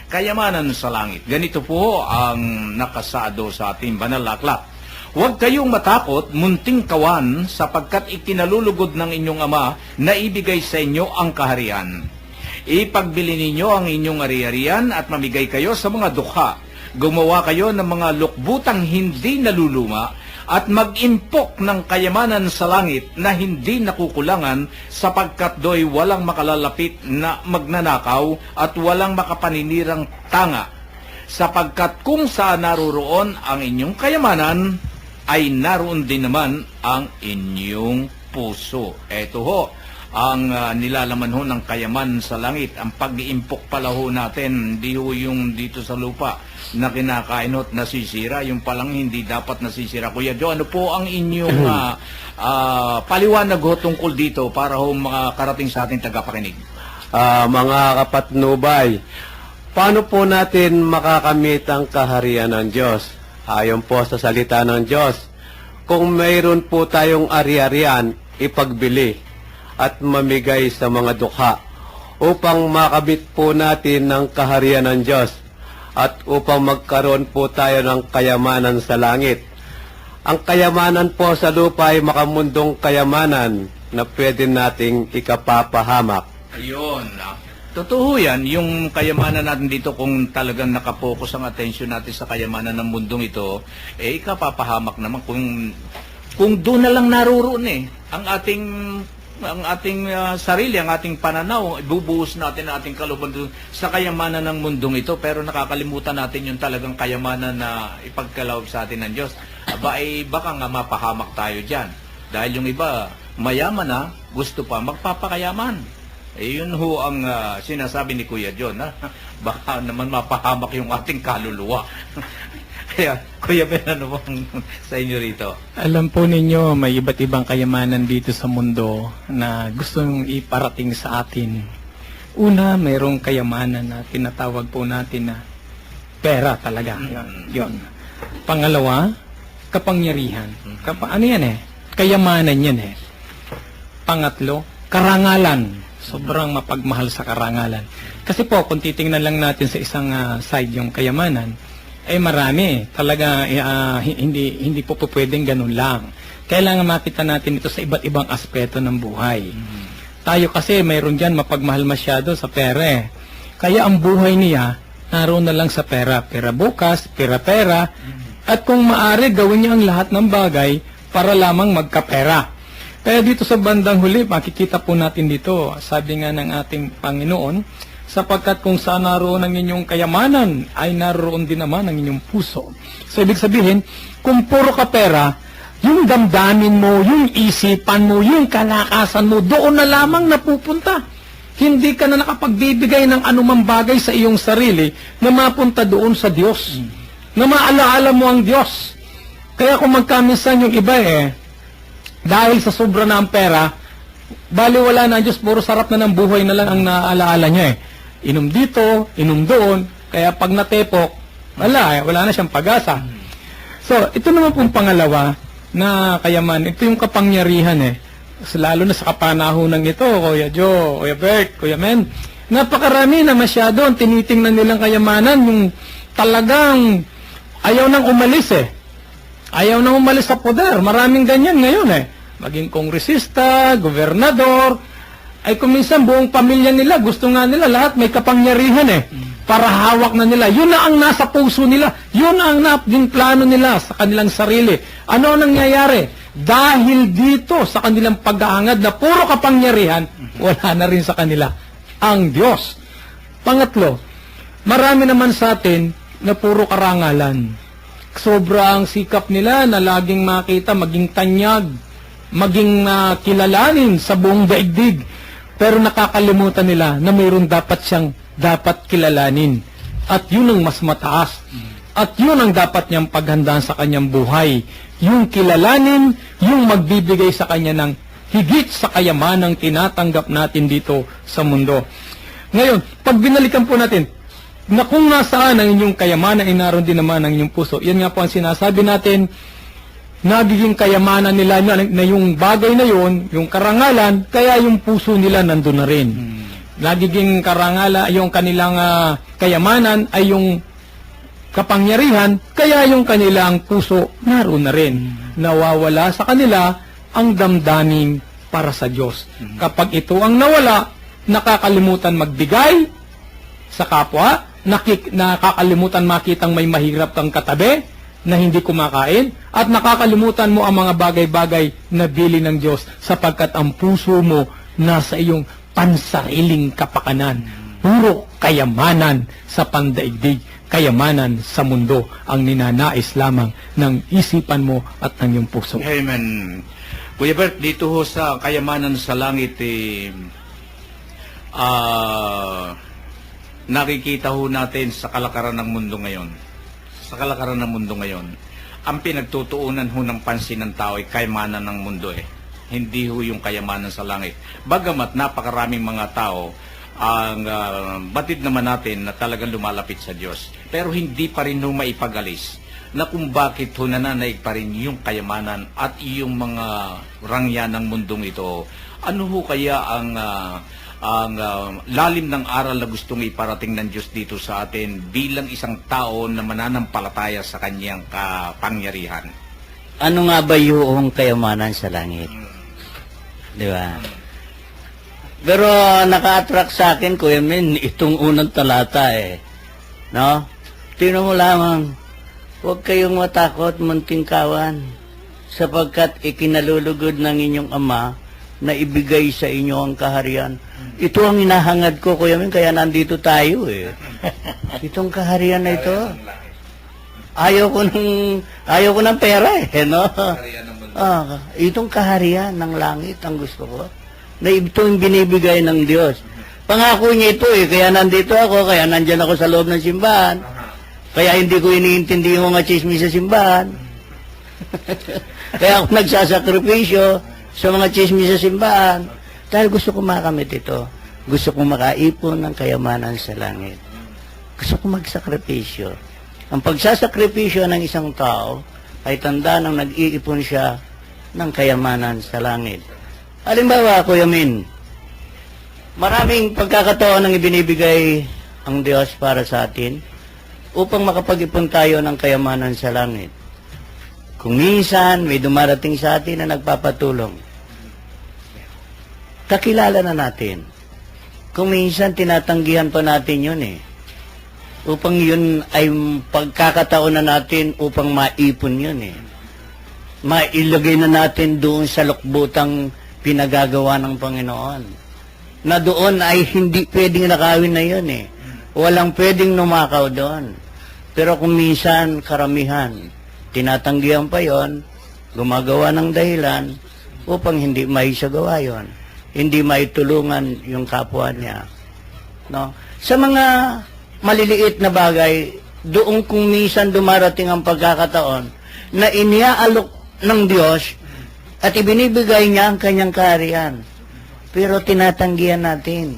kayamanan sa langit. Ganito po ang nakasado sa ating banal na aklat. Huwag kayong matakot, munting kawan, sapagkat ikinalulugod ng inyong Ama na ibigay sa inyo ang kaharian. Ipagbili ninyo ang inyong ari-arian at mamigay kayo sa mga dukha. Gumawa kayo ng mga lukbutang hindi naluluma at mag-impok ng kayamanan sa langit na hindi nakukulangan, sapagkat do'y walang makalalapit na magnanakaw at walang makapaninirang tanga. Sapagkat kung saan naroroon ang inyong kayamanan, ay naroon din naman ang inyong puso. Eto ho, ang nilalaman ho ng kayaman sa langit, ang pag-iimpok pala ho natin, hindi ho yung dito sa lupa na kinakain at nasisira, yung palang hindi dapat nasisira. Kuya Joe, ano po ang inyong paliwanag ho tungkol dito para ho makarating sa ating tagapakinig? Mga kapatnubay, paano po natin makakamit ang kaharian ng Diyos? Ayon po sa salita ng Diyos, kung mayroon po tayong ari-arian, ipagbili at mamigay sa mga dukha upang makamit po natin ng kaharian ng Diyos at upang magkaroon po tayo ng kayamanan sa langit. Ang kayamanan po sa lupa ay makamundong kayamanan na pwede nating ikapapahamak. Ayun. Totoo yan, yung kayamanan natin dito, kung talagang nakapokus ang atensyon natin sa kayamanan ng mundong ito, ikapapahamak naman kung doon na lang naroroon ang ating sarili, ang ating pananaw, ibubuhos natin ang ating kalooban doon sa kayamanan ng mundong ito, pero nakakalimutan natin yung talagang kayamanan na ipagkaloob sa atin ng Diyos. Baka nga mapahamak tayo dyan. Dahil yung iba, mayaman na, gusto pa magpapakayaman. Yun ho ang sinasabi ni Kuya John, baka naman mapahamak yung ating kaluluwa. Kaya, Kuya Ben, ano bang sa inyo rito? Alam po ninyo, may iba't ibang kayamanan dito sa mundo na gustong iparating sa atin. Una, mayroong kayamanan na tinatawag po natin na pera talaga. Yun. Pangalawa, kapangyarihan. Ano yan Kayamanan yan Pangatlo, karangalan. Sobrang mapagmahal sa karangalan. Kasi po, kung titingnan lang natin sa isang side yung kayamanan, marami. Talaga, hindi po pwedeng ganun lang. Kailangan makita natin ito sa iba't ibang aspeto ng buhay. Tayo kasi, mayroon dyan mapagmahal masyado sa pera Kaya ang buhay niya, naroon na lang sa pera. Pera bukas, pera-pera. At kung maaari, gawin niya ang lahat ng bagay para lamang magkapera. Kaya dito sa bandang huli, makikita po natin dito, sabi nga ng ating Panginoon, sapagkat kung saan naroon ang inyong kayamanan, ay naroon din naman ang inyong puso. So, ibig sabihin, kung puro ka pera, yung damdamin mo, yung isipan mo, yung kalakasan mo, doon na lamang napupunta. Hindi ka na nakapagbibigay ng anumang bagay sa iyong sarili na mapunta doon sa Diyos. Na maalaala mo ang Diyos. Kaya kung magkaminsan yung iba dahil sa sobra na ang pera, baliwala na ang Diyos, puro sarap na ng buhay na lang ang naalaala niya Inom dito, inom doon, kaya pag natepok, wala na siyang pag-asa. So, ito naman pong pangalawa na kayaman, ito yung kapangyarihan lalo na sa kapanahonan ito, Kuya Joe, Kuya Bert, Kuya Men, napakarami na masyado ang tinitingnan nilang kayamanan, yung talagang ayaw nang umalis Ayaw nang umalis sa poder. Maraming ganyan ngayon Maging kongresista, gobernador, ay kuminsan buong pamilya nila, gusto nga nila lahat may kapangyarihan para hawak na nila. Yun na ang nasa puso nila. Yun ang yung plano nila sa kanilang sarili. Ano ang nangyayari? Dahil dito sa kanilang pag-aangad na puro kapangyarihan, wala na rin sa kanila ang Diyos. Pangatlo, marami naman sa atin na puro karangalan. Sobrang sikap nila na laging makita, maging tanyag, maging kilalanin sa buong daigdig. Pero nakakalimutan nila na mayroon dapat kilalanin. At yun ang mas mataas. At yun ang dapat niyang paghandaan sa kanyang buhay. Yung kilalanin, yung magbibigay sa kanya ng higit sa kayamanang tinatanggap natin dito sa mundo. Ngayon, pag binalikan po natin, na kung nasaan ang inyong kayamanan, naroon din naman ang inyong puso. Yan nga po ang sinasabi natin, nagiging kayamanan nila na yung bagay na yun, yung karangalan, kaya yung puso nila nandun na rin. nagiging karangala, yung kanilang kayamanan ay yung kapangyarihan, kaya yung kanilang puso naroon na rin. Nawawala sa kanila ang damdamin para sa Diyos. Kapag ito ang nawala, nakakalimutan magbigay sa kapwa, nakakalimutan makitang may mahirap kang katabi na hindi kumakain, at nakakalimutan mo ang mga bagay-bagay na bili ng Diyos sapagkat ang puso mo nasa iyong pansariling kapakanan. Puro kayamanan sa pandaigdig, kayamanan sa mundo ang ninanais lamang ng isipan mo at ng iyong puso. Amen. Kuya Bert, dito ho sa kayamanan sa langit, nakikita ho natin sa kalakaran ng mundo ngayon. Sa kalakaran ng mundo ngayon, ang pinagtutuunan ho ng pansin ng tao ay kayamanan ng mundo Hindi ho yung kayamanan sa langit. Bagamat napakaraming mga tao ang batid naman natin na talagang lumalapit sa Diyos. Pero hindi pa rin ho maipagalis na kung bakit ho nananaig pa rin yung kayamanan at yung mga rangya ng mundong ito. Ano ho kaya ang lalim ng aral na gustong iparating ng Diyos dito sa atin bilang isang tao na mananampalataya sa kanyang kapangyarihan? Ano nga ba yung kayamanan sa langit? Di ba? Pero naka-attract sa akin, Kuya Min, itong unang talata No? Tingnan mo lamang, huwag kayong matakot, munting kawan, sapagkat ikinalulugod ng inyong Ama na ibigay sa inyo ang kaharian. Ito ang hinahangad ko, Kuya Min, kaya nandito tayo Itong kaharian na ito. Ayaw ko ng pera no? Itong kaharian ng langit ang gusto ko. Na ito yung binibigay ng Diyos. Pangako niya ito kaya nandito ako, kaya nandyan ako sa loob ng simbahan. Kaya hindi ko iniintindi yung mga chismis sa simbahan. Kaya ako nagsasakripisyo sa mga chismis sa simbahan. Dahil gusto ko makamit ito. Gusto ko makaipon ng kayamanan sa langit. Gusto ko magsakripisyo. Ang pagsasakripisyo ng isang tao ay tanda ng nag-iipon siya ng kayamanan sa langit. Halimbawa, Kuya Min, maraming pagkakataon ang ibinibigay ang Diyos para sa atin upang makapag-ipon tayo ng kayamanan sa langit. Kung minsan may dumarating sa atin na nagpapatulong, kakilala na natin. Kung minsan tinatanggihan pa natin yun upang yun ay pagkakataon na natin upang maipon yun mailagay na natin doon sa lukbutang pinagagawa ng Panginoon. Na doon ay hindi pwedeng nakawin na yun Walang pwedeng numakaw doon. Pero kung minsan, karamihan, tinatanggihan pa yon, gumagawa ng dahilan upang hindi maisagawa yon. Hindi maitulungan yung kapwa niya. No? Sa mga maliliit na bagay, doon kung minsan dumarating ang pagkakataon na iniaalok ng Diyos at ibinibigay niya ang kanyang kaharian. Pero tinatanggihan natin.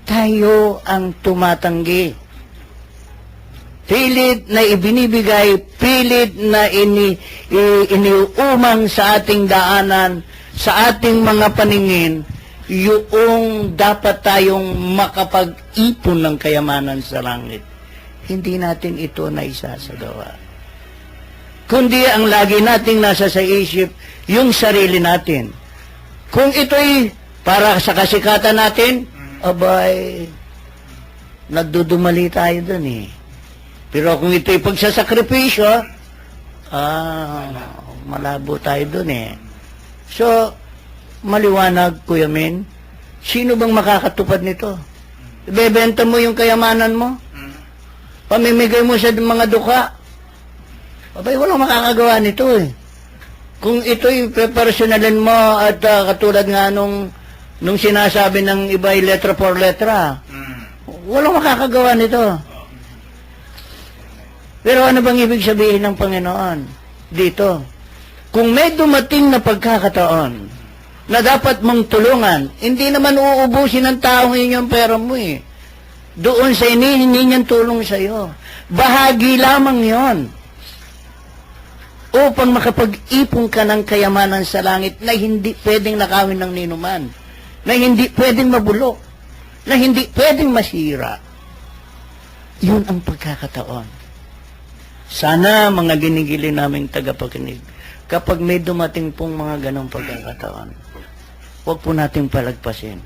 Tayo ang tumatanggi. Pilit na ibinibigay, pilit na iniumang sa ating daanan, sa ating mga paningin, yung dapat tayong makapag-ipon ng kayamanan sa langit. Hindi natin ito naisasagawa. Kundi ang lagi nating nasa sa isip, yung sarili natin. Kung ito'y para sa kasikatan natin, abay, nagdudumali tayo dun Pero kung ito'y pagsasakripisyo, malabo tayo dun So, maliwanag, Kuya Min, sino bang makakatupad nito? Ibebenta mo yung kayamanan mo? Pamimigay mo sa mga duka? Abay, walang makakagawa nito Kung ito'y personalin mo at katulad nga nung sinasabi ng iba ay letra por letra, walang makakagawa nito. Pero ano bang ibig sabihin ng Panginoon dito? Kung may dumating na pagkakataon na dapat mong tulungan, hindi naman uubusin ng taong inyong pera mo Doon sa hinihingi niyang tulong sa iyo. Bahagi lamang yon upang makapag-ipon ka ng kayamanan sa langit na hindi pwedeng nakawin ng ninuman, na hindi pwedeng mabulok. na hindi pwedeng masira. Yun ang pagkakataon. Sana mga ginigili naming tagapakinig, kapag may dumating pong mga ganong pagkakataon, huwag po nating palagpasin.